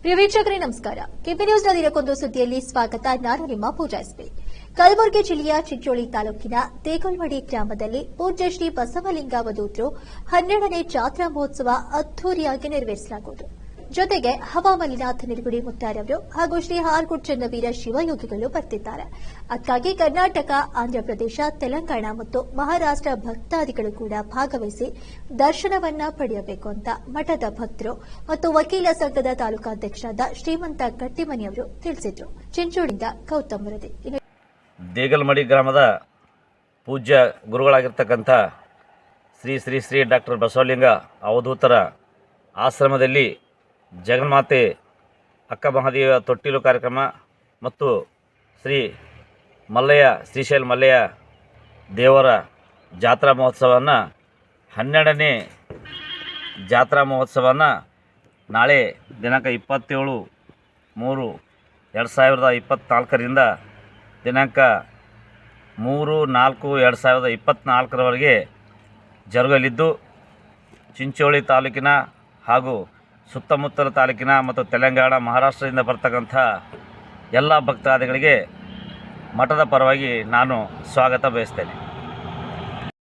ಪ್ರಿಯ ವೀಕ್ಷಕರೇ ನಮಸ್ಕಾರ. ಕೆಪಿ ನ್ಯೂಸ್ನ ದಿನಕ್ಕೊಂದು ಸುದ್ದಿಯಲ್ಲಿ ಸ್ವಾಗತ. ನಾನು ನಿಮ್ಮ ಪೂಜಾ ಎಸ್ಪಿ. ಕಲಬುರಗಿ ಜಿಲ್ಲೆಯ ಚಿಂಚೋಳಿ ತಾಲೂಕಿನ ತೇಗಲ್ವಾಡಿ ಗ್ರಾಮದಲ್ಲಿ ಪೂಜ್ಯ ಶ್ರೀ ಬಸವಲಿಂಗ ಅವಧೂತರು 12ನೇ ಜಾತ್ರಾ ಮಹೋತ್ಸವ ಅದ್ದೂರಿಯಾಗಿ ನೆರವೇರಿಸಲಾಗುವುದು. ಜೊತೆಗೆ ಹವಾಮಲಿನಾಥ ನಿಲುಗುಡಿ ಮುತ್ತಾರವರು ಹಾಗೂ ಶ್ರೀ ಹಾರ್ಗುಡ್ ಚನ್ನವೀರ ಶಿವಯೋಗಿಗಳು ಬರ್ತಿದ್ದಾರೆ. ಅದಕ್ಕಾಗಿ ಕರ್ನಾಟಕ, ಆಂಧ್ರಪ್ರದೇಶ, ತೆಲಂಗಾಣ ಮತ್ತು ಮಹಾರಾಷ್ಟ್ರ ಭಕ್ತಾದಿಗಳು ಕೂಡ ಭಾಗವಹಿಸಿ ದರ್ಶನವನ್ನ ಪಡೆಯಬೇಕು ಅಂತ ಮಠದ ಭಕ್ತರು ಮತ್ತು ವಕೀಲ ಸಂಘದ ತಾಲೂಕಾಧ್ಯಕ್ಷರಾದ ಶ್ರೀಮಂತ ಕಟ್ಟಿಮನಿಯವರು ತಿಳಿಸಿದರು. ಚಿಂಚೋಳಿಯಿಂದ ಗೌತಮ್ ವರದಿ. ದೇಗಲ್ಮಡಿ ಗ್ರಾಮದ ಪೂಜ್ಯ ಗುರುಗಳಾಗಿರ್ತಕ್ಕಂಥ ಶ್ರೀ ಶ್ರೀ ಶ್ರೀ ಡಾಕ್ಟರ್ ಬಸವಲಿಂಗ ಅವಧೂತರ ಆಶ್ರಮದಲ್ಲಿ ಜಗನ್ಮಾತೆ ಅಕ್ಕ ಮಹಾದೇವಿಯ ತೊಟ್ಟಿಲು ಕಾರ್ಯಕ್ರಮ ಮತ್ತು ಶ್ರೀ ಮಲ್ಲಯ್ಯ ಶ್ರೀಶೈಲ ಮಲ್ಲಯ್ಯ ದೇವರ ಜಾತ್ರಾ ಮಹೋತ್ಸವವನ್ನು 12ನೇ ಜಾತ್ರಾ ಮಹೋತ್ಸವವನ್ನು ನಾಳೆ ದಿನಾಂಕ 27/3/2024ರಿಂದ ದಿನಾಂಕ 3/4/2024ರವರೆಗೆ ಜರುಗಲಿದ್ದು, ಚಿಂಚೋಳಿ ತಾಲೂಕಿನ ಹಾಗೂ ಸುತ್ತಮುತ್ತಲ ತಾಲೂಕಿನ ಮತ್ತು ತೆಲಂಗಾಣ, ಮಹಾರಾಷ್ಟ್ರದಿಂದ ಬರ್ತಕ್ಕಂಥ ಎಲ್ಲ ಭಕ್ತಾದಿಗಳಿಗೆ ಮಠದ ಪರವಾಗಿ ನಾನು ಸ್ವಾಗತ ಬಯಸ್ತೇನೆ.